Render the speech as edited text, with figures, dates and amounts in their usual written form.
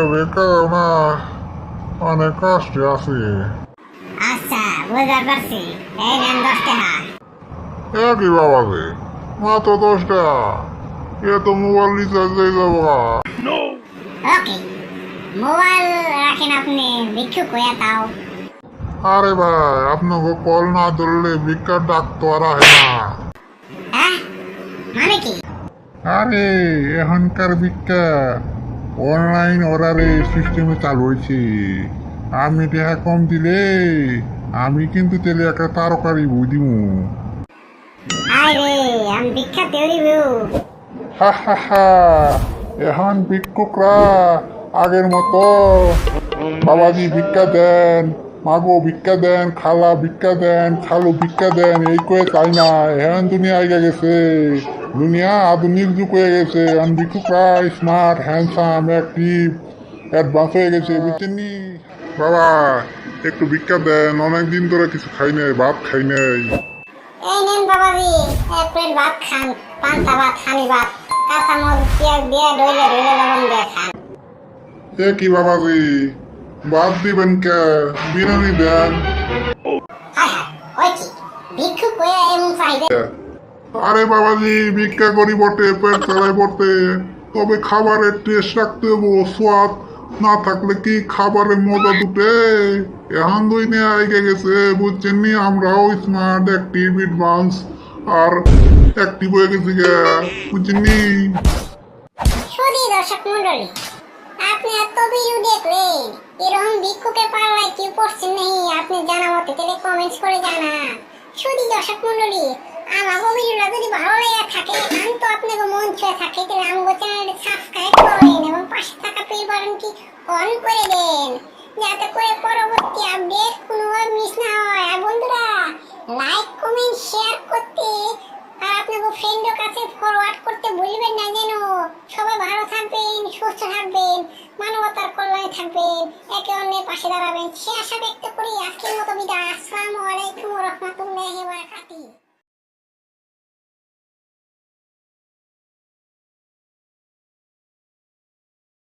এটা বেকার না, অনেক কষ্টে আছি। আচ্ছা বুঝতে পারছি, এই নেন 10 টাকা। কি বাবা রে, মাত্র 10 টাকা? এ তো মোবাইল রিচার্জ হয়ে যাবো গা। ওকে, মোবাইল রাখেন আপনি, ভিক্ষুক হয়ে তাও। আরে ভাই, আপনাকে কল না ধরলে ভিক্ষার ডাক তো আর আহে না। হ্যাঁ মানে কি? আরে এখনকার ভিক্ষা অনলাইন অর্ডারের সিস্টেমে চালু হয়েছে। আমি টাকা কম দিলে আমি কিন্তু তেলে একটা তারকারি বই দিমু। আরে আমি ভিক্ষা দেউরিব। হা হা হা, এখন ভিক্ষুকরা আগের মতো বাবাজি ভিক্ষা দেন, মাগো ভিক্ষা দেন, খালা ভিক্ষা দেন, খালু ভিক্ষা দেন এই কয়ে চাই না। এখন দুনিয়া আগে গেছে, দুনিয়া আধুনিক যুগ হয়ে গেছে। এখন ভিক্ষুকরা স্মার্ট, হ্যান্ডসাম, অ্যাক্টিভ, অ্যাডভান্স হয়ে গেছে, বুঝছেন নি? বাবা একটু ভিক্ষা দেন, অনেকদিন ধরে কিছু খাই নাই, ভাত খাই নাই। এই নেন বাবাজি, এক প্লেট ভাত খান, পান্তা ভাত, হানি ভাত, কাঁচামরিচ পেঁয়াজ দিয়ে ডইলে ডইলে লবণ দিয়ে খান। কি বাবাজি, ভাত দিবেন কে? বিরিয়ানি দেন। হায় হায়, ওই কি ভিক্ষুক হয়ে এমন চাহিদা? আরে বাবাজি, ভিক্ষা করি বটে, পেট চালাই বটে, তবে খাবারের টেস্ট রাখতে হবো। স্বাদ না থাকলে কি খাবারের মজা দুটে? এখন দুই নিয়ে আগে গেছে, বুঝছেন নি? আমরাও স্মার্ট, অ্যাক্টিভ, অ্যাডভান্স আর অ্যাক্টিভ হয়ে গেছি গে, বুঝছেন নি? শুধু দর্শক মন্ডলী, আপনি এত ভিডিও দেখলেন, এরকম ভিক্ষুকের পাল্লায় কেউ পড়ছেন নেই, আপনি জানা মতে তাহলে কমেন্টস করে জানান। শুধু দর্শক মন্ডলী, আমাকে ভিডিওটা যদি ভালো লেগে থাকে, আমি তো আপনাকে মন ছুঁয়ে থাকে, তাহলে আমাকে চ্যানেলটি সাবস্ক্রাইব করেন এবং পাশে থাকা বেল বাটনটি অন করে দেন, যাতে করে পরবর্তী আপডেট কোনোভাবে মিস না হয়। আর বন্ধুরা, লাইক কমেন্ট শেয়ার করতে আর আপনাকে ফ্রেন্ডের কাছে ফরওয়ার্ড করতে ভুলবেন না যেন। সবাই ভালো থাকবেন, সুস্থ থাকবেন, মানবতার কল্যাণে থাকবেন, একে অন্যের পাশে দাঁড়াবেন, সে আশা ব্যক্ত করি আজকের মতো বিদায়। আসসালামু আলাইকুম ওয়া রাহমাতুল্লাহি ওয়া বারাকাতুহু।